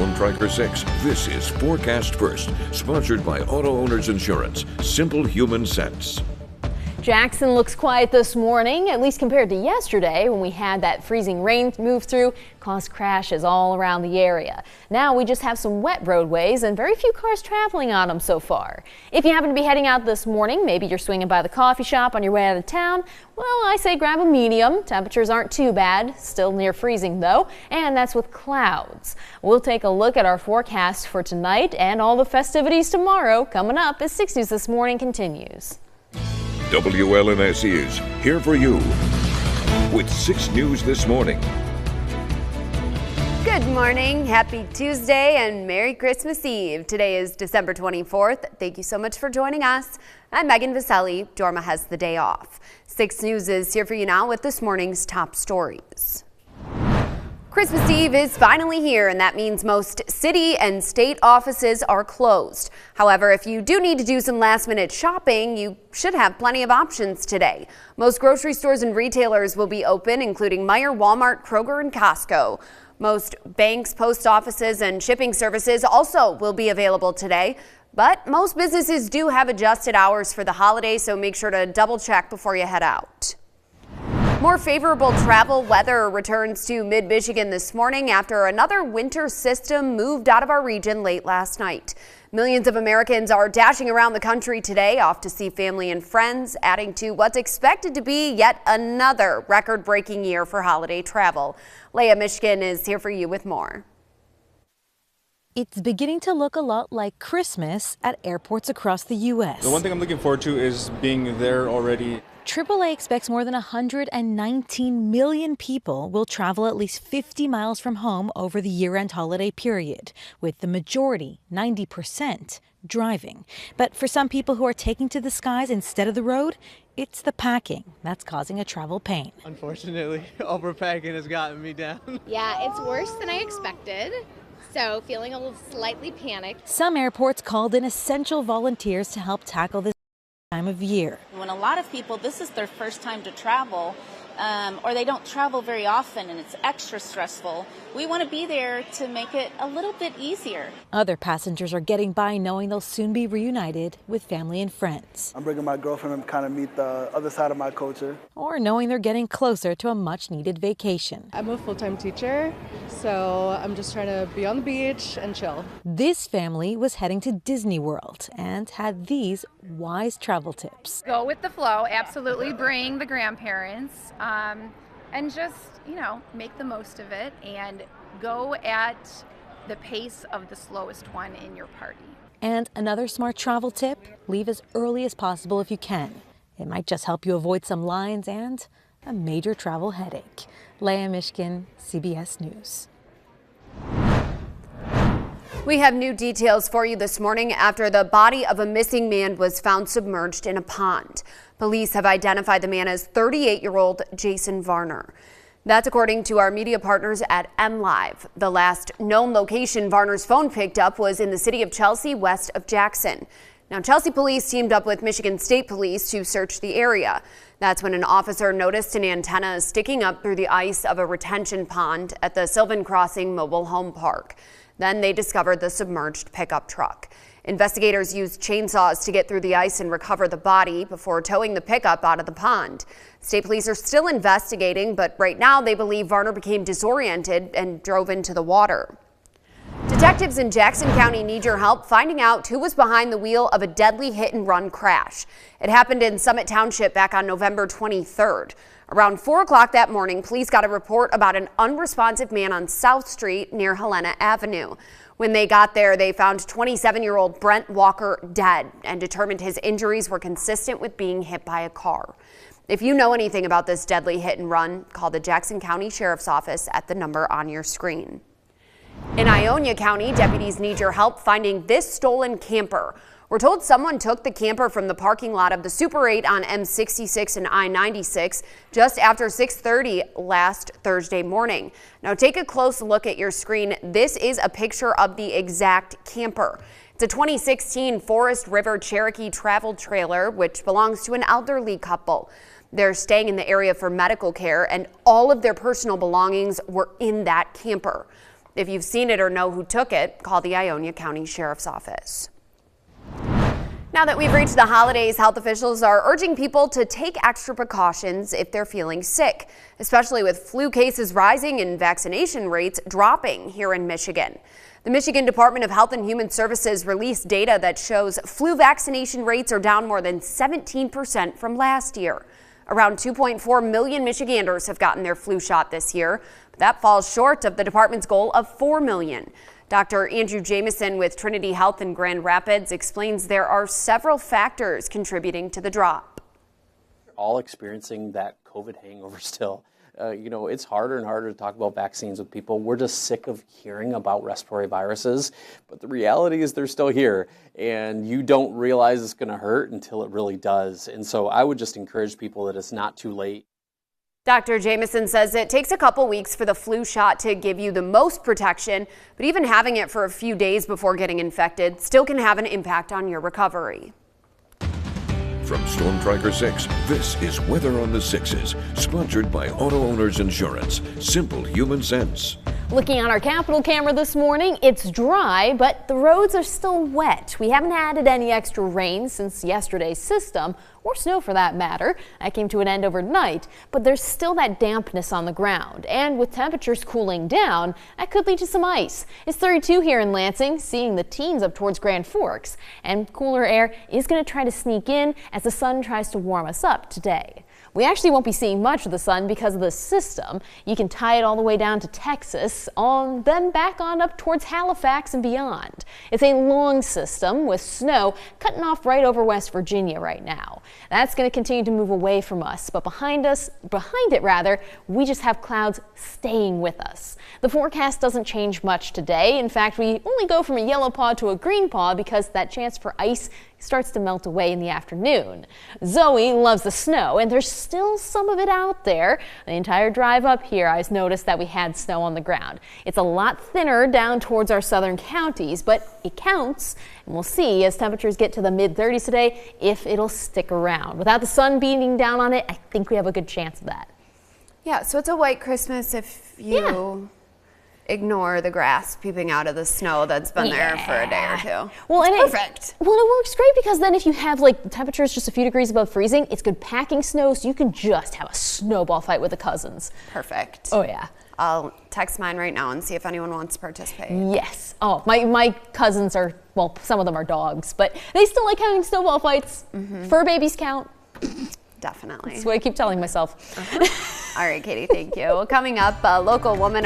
Storm Tracker 6. This is Forecast First, sponsored by Auto Owners Insurance. Simple human sense. Jackson looks quiet this morning, at least compared to yesterday when we had that freezing rain move through, caused crashes all around the area. Now we just have some wet roadways and very few cars traveling on them so far. If you happen to be heading out this morning, maybe you're swinging by the coffee shop on your way out of town, well, I say grab a medium. Temperatures aren't too bad, still near freezing though, and that's with clouds. We'll take a look at our forecast for tonight and all the festivities tomorrow coming up as 6 News This Morning continues. WLNS is here for you with 6 News This Morning. Good morning, happy Tuesday, and Merry Christmas Eve. Today is December 24th. Thank you so much for joining us. I'm Megan Vaselli. Dorma has the day off. 6 News is here for you now with this morning's top stories. Christmas Eve is finally here, and that means most city and state offices are closed. However, if you do need to do some last-minute shopping, you should have plenty of options today. Most grocery stores and retailers will be open, including Meijer, Walmart, Kroger, and Costco. Most banks, post offices, and shipping services also will be available today. But most businesses do have adjusted hours for the holiday, so make sure to double-check before you head out. More favorable travel weather returns to mid-Michigan this morning after another winter system moved out of our region late last night. Millions of Americans are dashing around the country today, off to see family and friends, adding to what's expected to be yet another record-breaking year for holiday travel. Leah Mishkin is here for you with more. It's beginning to look a lot like Christmas at airports across the U.S. The one thing I'm looking forward to is being there already. AAA expects more than 119 million people will travel at least 50 miles from home over the year-end holiday period, with the majority, 90%, driving. But for some people who are taking to the skies instead of the road, it's the packing that's causing a travel pain. Unfortunately, overpacking has gotten me down. Yeah, it's worse than I expected. So feeling a little slightly panicked. Some airports called in essential volunteers to help tackle this time of year. When a lot of people, this is their first time to travel, or they don't travel very often and it's extra stressful, we want to be there to make it a little bit easier. Other passengers are getting by knowing they'll soon be reunited with family and friends. I'm bringing my girlfriend to kind of meet the other side of my culture. Or knowing they're getting closer to a much-needed vacation. I'm a full-time teacher, so I'm just trying to be on the beach and chill. This family was heading to Disney World and had these wise travel tips. Go with the flow, absolutely bring the grandparents, and just, make the most of it and go at the pace of the slowest one in your party. And another smart travel tip, leave as early as possible if you can. It might just help you avoid some lines and a major travel headache. Leah Mishkin, CBS News. We have new details for you this morning after the body of a missing man was found submerged in a pond. Police have identified the man as 38-year-old Jason Varner. That's according to our media partners at MLive. The last known location Varner's phone picked up was in the city of Chelsea, west of Jackson. Now, Chelsea police teamed up with Michigan State Police to search the area. That's when an officer noticed an antenna sticking up through the ice of a retention pond at the Sylvan Crossing Mobile Home Park. Then they discovered the submerged pickup truck. Investigators used chainsaws to get through the ice and recover the body before towing the pickup out of the pond. State police are still investigating, but right now they believe Varner became disoriented and drove into the water. Detectives in Jackson County need your help finding out who was behind the wheel of a deadly hit-and-run crash. It happened in Summit Township back on November 23rd. Around 4 o'clock that morning, police got a report about an unresponsive man on South Street near Helena Avenue. When they got there, they found 27-year-old Brent Walker dead and determined his injuries were consistent with being hit by a car. If you know anything about this deadly hit and run, call the Jackson County Sheriff's Office at the number on your screen. In Ionia County, deputies need your help finding this stolen camper. We're told someone took the camper from the parking lot of the Super 8 on M66 and I-96 just after 6:30 last Thursday morning. Now take a close look at your screen. This is a picture of the exact camper. It's a 2016 Forest River Cherokee travel trailer, which belongs to an elderly couple. They're staying in the area for medical care, and all of their personal belongings were in that camper. If you've seen it or know who took it, call the Ionia County Sheriff's Office. Now that we've reached the holidays, health officials are urging people to take extra precautions if they're feeling sick, especially with flu cases rising and vaccination rates dropping here in Michigan. The Michigan Department of Health and Human Services released data that shows flu vaccination rates are down more than 17% from last year. Around 2.4 million Michiganders have gotten their flu shot this year, but that falls short of the department's goal of 4 million. Dr. Andrew Jamison with Trinity Health in Grand Rapids explains there are several factors contributing to the drop. All experiencing that COVID hangover still. It's harder and harder to talk about vaccines with people. We're just sick of hearing about respiratory viruses, but the reality is they're still here, and you don't realize it's going to hurt until it really does. And so I would just encourage people that it's not too late. Dr. Jamison says it takes a couple weeks for the flu shot to give you the most protection, but even having it for a few days before getting infected still can have an impact on your recovery. From Storm Tracker 6, this is Weather on the Sixes, sponsored by Auto Owners Insurance. Simple human sense. Looking on our Capitol camera this morning, it's dry, but the roads are still wet. We haven't added any extra rain since yesterday's system, or snow for that matter. That came to an end overnight, but there's still that dampness on the ground. And with temperatures cooling down, that could lead to some ice. It's 32 here in Lansing, seeing the teens up towards Grand Forks. And cooler air is going to try to sneak in as the sun tries to warm us up today. We actually won't be seeing much of the sun because of the system. You can tie it all the way down to Texas, then back on up towards Halifax and beyond. It's a long system with snow cutting off right over West Virginia right now. That's going to continue to move away from us, but behind it, we just have clouds staying with us. The forecast doesn't change much today. In fact, we only go from a yellow paw to a green paw because that chance for ice starts to melt away in the afternoon. Zoe loves the snow, and there's still some of it out there. The entire drive up here, I noticed that we had snow on the ground. It's a lot thinner down towards our southern counties, but it counts, and we'll see as temperatures get to the mid-30s today if it'll stick around. Without the sun beating down on it, I think we have a good chance of that. Yeah, so it's a white Christmas if you ignore the grass peeping out of the snow that's been there for a day or two. Well, it's perfect. It works great because then if you have temperatures just a few degrees above freezing, it's good packing snow, so you can just have a snowball fight with the cousins. Perfect. Oh yeah. I'll text mine right now and see if anyone wants to participate. Yes. Oh, my cousins are, well, some of them are dogs, but they still like having snowball fights. Fur babies count. Definitely. That's what I keep telling myself. All right, Katie, thank you. Well, coming up, a local woman